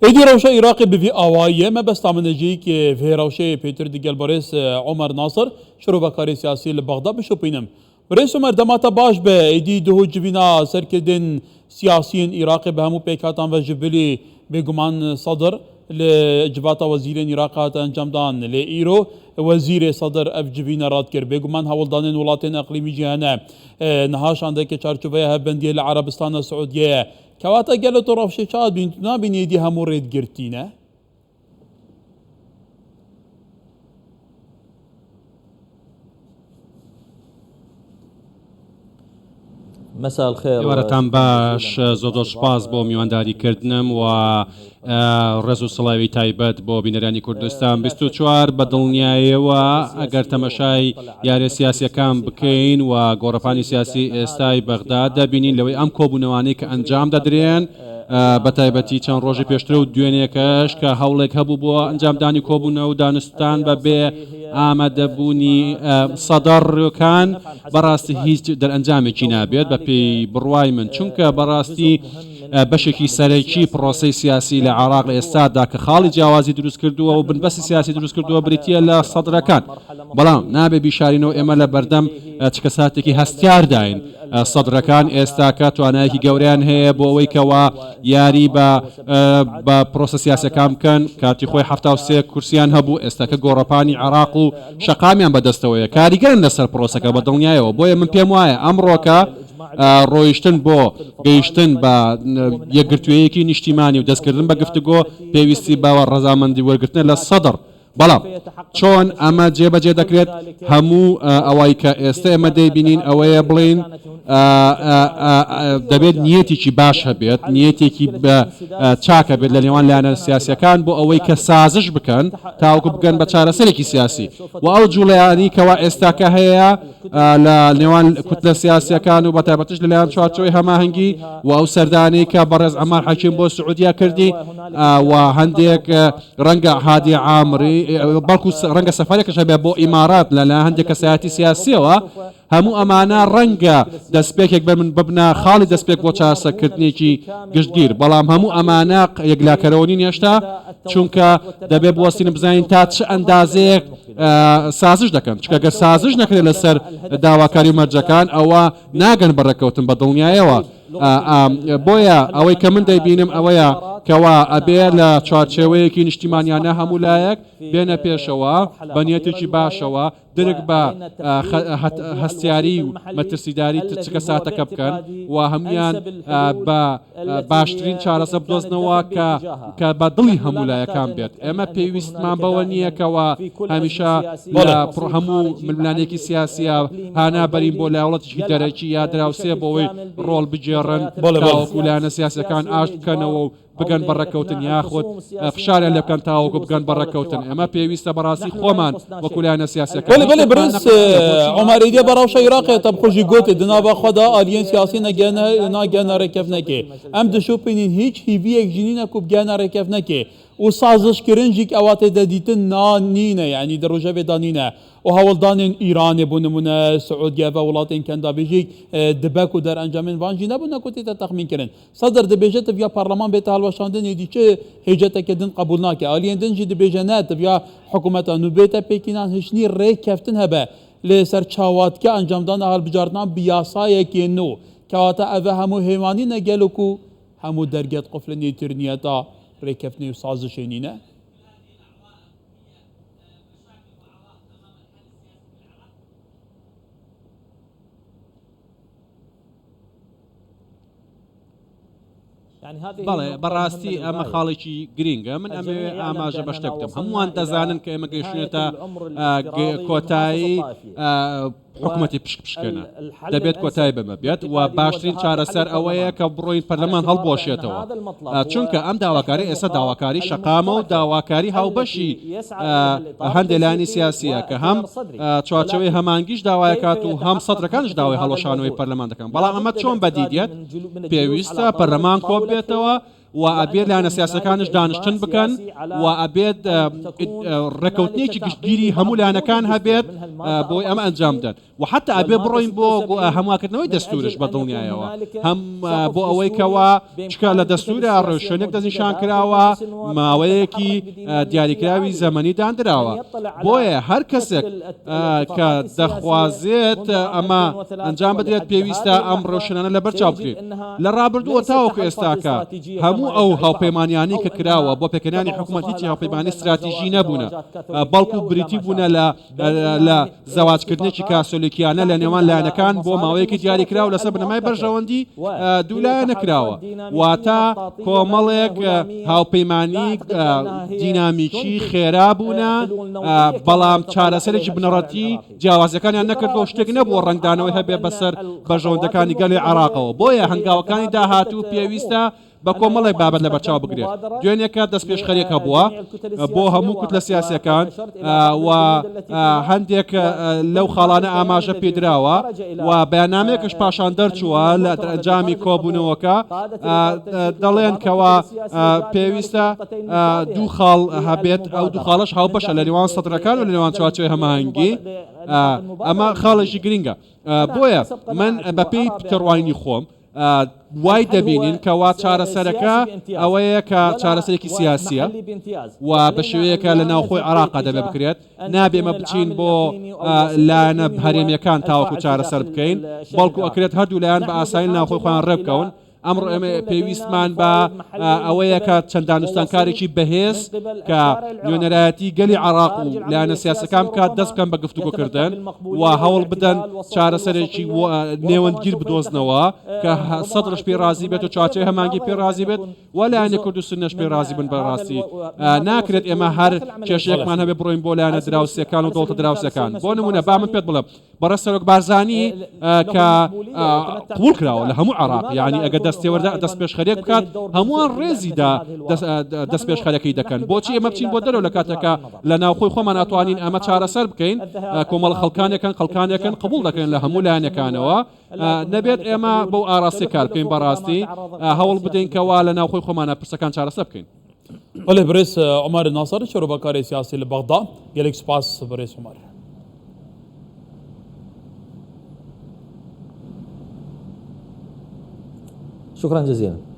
ایدی روشه عراقی به آوایه ما بس تامنجی که في روشه پیتر دیگل بریس عمر ناصر شروع بکاری سیاسی لبغداد بشو پینم بریس عمر دماتا باش به ایدی دو جبینا سرکدن سیاسیین عراقی به همو پیکاتان و جبلی بگمان صدر لجبات وزير عراق انجام دان لإيرو وزير صدر اف جبينا راد كر بيغمان هولدان ولاتين اقليمي جهانا نهاش عندك چارچوبه بنديه العربستان السعوديه كواتا قالوا طرف شيشات بنتنا بنيدي همو ريد جرتينا مساء الخير وەرەتان باش زۆر سپاس بۆ میوانداریکردنم و ڕێز و سڵاوی تایبەت بۆ بینەرانی کوردستان 24 بە دڵنیاییەوە ئەگەر تەمەشای یاریە سیاسیەکان بکەین و گۆڕەپانی سیاسی ئێستای بەغداد دەبینین لەوەی ئەم کۆبوونەوانەی کە ئەنجام دەدرێن بە تایبەتی چەند ڕۆژی پێشترە و دوێنێکەش کە هەوڵێک هەبوو بۆ ئەنجامدانی کۆبوونەوە و دانوستان بە بێ ئامادەبوونی سەدەڕەکان بەڕاستی هیچ دەرئەنجامێکی نابێت بە پێی بڕوای من چونکە بەڕاستی بەشێکی سەرەکی پرۆسەی سیاسی لە عێراق لە ئێستادا کە خاڵی جیاوازی دروست کردووە و بنبەستی سیاسی دروست کردووە بریتیە لە سەدرەکان بەڵام نابێ بیشارینەوە ئێمە لە بەردەم چ کەساتێکی هەستیارداین سەدرەکان ئێستاکە توانایەکی گەوریان هەیە بۆ ئەوەی کەوا یاری بە پرۆسە سیاسەکان بکەن کاتی خۆی 73 کورسیان هەبوو ئێستاکە گۆڕەپانی عێراق و شەقامیان بەدەستەوەیە کاریگەرن لەسەر پرۆسەکە بە دڵنیایەوە بۆیە من پێم وایە ئەمڕۆکە ڕۆیشتن بۆ گەیشتن بە یەکگرتوویەکی نیشتیمانی و دەستکردن بە گفتوگۆ پێویستی باوە ڕەزامەندی وەرگرتن لە سەدر بەڵام چۆن ئەمە جێبەجێ دەکرێت هەموو ئەوەی کە ئێستا ئێمە دەیبینین ئەوەیە بڵین دەبێت نیەتێکی باش هەبێت نیەتێکی چاکە بێت لە نێوان لایەنە سیاسیەکان بۆ ئەوەی کە سازش بکەن تاوەکو بگەن بە چارەسەرێکی سیاسی و ئەو جوڵەیانی کەوا ئێستاکە هەیە لە نێوان کوتلە سیاسیەکان و بەتایبەتیش لەلایەن چوارچەوەی هەماهەنگی و ئەو سەردانەی کە بەڕێز عەمار حەکیم بۆ سعودیا کردی و هەندێک ڕەنگە هادی عامری بەڵکو ڕەنگە سەفەرێکش هەبێت بۆ ئیمارات لەلایەن هەندێک کەسایەتی سیاسیەوە هەموو ئەمانە ڕەنگە دەستپێکێک بە من ببنا خاڵی دەستپێک بۆ چاسەکردنێکی گشتگیر بەڵام هەموو ئەمانە یەکلاکەرەوەنی نێشتا چونکە دەبێت بوەستین بزانین تا چ ئەندازەیەک سازش دەکەن چکە گەر سازش نەکرێت لەسەر داواکاری مەرجەکان ئەوە ناگەن بەڕێکەوتن بە دڵنیایەوە بۆیە ئەوەی کە من دەیبینم ئەوەیە کەوا ئەبێ لە چوارچێوەیەکی نیشتیمانیانە هەموو لایەک بێنە پێشەوە بە نیەتێکی باشەوە درک بە هەستیاری و مەترسیداری چ کەساتەکە بکەن و هەمویان بە باشترین چارەسە بدۆزنەوە کە بە دڵی هەموو لایەکان بێت ئێمە پێویستمان بەوە نییە کەوا هەمیشە هەموو ململانێکی سیاسیە هانابەرین بۆ لایوڵەتێکی دەرەکی یا دراوسێ بۆەوەی ڕۆڵ بجێڕن تاوەکو لایەنە سیاسەکان ئاشت بکەنەوە و بگەن بەڕێکەوتن یاخود فشاریان لێ بکەن تاوەکو بگەن بەڕێکەوتن ئەمە پێویستە بەڕاستی خۆمان وەکو لایەنە سیاسیەکان بله برنس عمر ایدی براوش عراق طب خوشی گوت دنا با خدا آلین سیاسی نگیان رکف نکه ام دشو پینین هیچ هیوی یک جنین کو بگیان رکف نکه و سازش کرنجیک اوات دادیتن نانینه یعنی در روجه دانینه و هولدان ایران بونمونه سعودیه و ولاتین کندا بیجیک دبکو در انجامن وانجی نبونه کوتی تخمین کردن صدر دبیجت ویا پارلمان بیت هلوشاندن ایدی چه هجته کدن قبول نکه آلین دنجی دبیجنات ویا حکومت نوبیت پکینان هشنی ری کفتن هبه لسر چاوات که انجامدان هل بجاردن بیاسای که نو که واتا اوه همو هیوانی نگلو کو همو درگت قفل نیترنیتا ری کفتنی و سازشینینه بەڵێ بەڕاستی ئەمە خاڵێکی گرینگە من ئەمە ئاماژە بە شتێک بدەم هەمووان دەزانن کە ئێمە گەیشتێتە کۆتایی حکوومەتی پشکەنە دەبێت کۆتایی بەمە بێت و باشترین چارەسەر ئەوەیە کە بڕۆین پەرلەمان هەڵبۆشێتەوە چونکە ئەم داواکاری ئێستا داواکاری شەقامە و داواکاری هاوبەشی هەندێک لایانی سیاسیە کە هەم چوارچەوەی هەمانگیش داوایەکات و هەم سەدرەکانش داوای هەڵەشانەوەی پەرلەمان دەکەن بەڵام ئەمە چۆن بەدیدێت پێویستە پەرلەمان کۆ بێتەوە و ئەبێت لایەنە سیاسەکانش دانیشتن بکەن و ئەبێت ڕێکەوتنێکی گشتگیری هەموو لایەنەکان هەبێت بۆی ئەمە ئەنجام بدەن و حتا ئەبێ بڕۆین بۆ هەمواکردنەوەی دەستورش بە دڵنیایەوە هەم بۆ ئەوەی کەوا چکە لە دەستورە ڕێشوێنێک دەستنیشان کراوە ماوەیەکی دیاریکراوی زەمەنی دانراوە بۆیە هەر کەسێک کە دەخوازێت ئەمە ئەنجام بدرێت پێویستە ئەم ڕۆشنانە لە بەرچاو بکرێت لە ڕابردووە تاوەکو ئێستاکە هەموو ئەو هاوپەیمانیانی کە کراوە بۆ پێکەنانی حکوومەتیی هاوپەیمانی استراتیژی نەبوونە بەڵکو بریتی بوونە لە زەواجکردنێکی کاسۆلیکیانە لە نێوان لایەنەکان بۆ ماوەیەکی دیاری کراوە لەسەر بنەمای بەرژەوەندی دوولایە نەکراوە واتە کۆمەڵێک هاوپەیمانی دینامیکی خێرا بوونە بەڵام چارەسەرێکی بنەڕەتی جیاوازەکانیان نەکردەوە شتێک نەبووە ڕنگدانەوەی هەبێ بەسەر بەرژەوەندەکانی گەلی عێراقەوە بۆیە هەنگاوەکانی داهاتوو پێویستە بە کۆمەڵێک بابەت لە بەرچاو بگرێت دوێنێکە دەست پێشخەرێکە بووە بۆ هەموو کوت لە سیاسەکان و هەندێک لەو خاڵانە ئاماژە پێدراوە و بەیاننامەیەکش پاشان دەرچووە لە ئەنجامی کۆبوونەوەکە دەڵێن کەوا پێویستە دوو خاڵ هەبێت ئەو دوو خاڵش هاوبەشە لە نێوان سەدرەکان و لە نێوان چوارچێوەی هەماهەنگی ئەمە خاڵێکی گرنگە بۆیە من بەپێی پتەڕوانی خۆم وای دەبینین کەوا چارەسەرەکە ئەوەیە کە چارەسەرێکی سیاسیە و بە شێوەیەکە لە ناوخۆی عێراقا دەبێ بکرێت نابێمە بچین بۆ لایەنە هەرێمیەکان تاوەکو چارەسەر بکەین بەڵکو ئەکرێت هەردوو لایەن بە ئاسایی ناوخۆی خۆیان ڕێبکەون ئەمڕۆ ئێمە پێویستمان بە ئەوەیە کە چەند دانوستانکارێکی بەهێز کە نوێنەرایەتی گەلی عێراق و لایەنە سیاسەکان بکات دەست بکەن بە گفتوگۆکردن و هەوڵ بدەن چارەسەرێکی نێوەندگیر بدۆزنەوە کە سەدرش پێ رازی بێت و چوارچێوەی هەمانگی پێ رازی بێت و لایەنی کورد و سونەش پێ رازی بن بەڕاستی ناکرێت ئێمە هەر کێشەیەکمان هەبێ بڕۆین بۆ لایەنە دراوسەکان و دەوڵەتە دراوسەکان بۆ نمونە با من پێت بڵێم بەڕێز سەرۆک بارزانی کە قبول کراوە لە هەموو عێراق یعنی ئەگە دەستێوەردا دەست پێشخەرێک بکات هەمووان ڕێزیدا دەست پێشخەرەکەی دەکەن بۆچی ئێمە بچین بۆ دەرەوە لە کاتەکە لە ناوخۆی خۆمان ناتوانین ئەمە چارەسەر بکەین کۆمەڵ خەڵکانێکن قبول دەکەن لە هەموو لایەنەکانەوە نەبێت ئێمە بەو ئاراستی کار بکەین بەڕاستی هەوڵ بدەین کەوا لە ناوخۆی خۆمانە پرسەکان چارەسەر بکەین بەڵێ برێس عومەر ناسەر شۆڕەبەکاری سیاسی لە بەغدا gelek spas برێس عومەر شكرا جزيلا.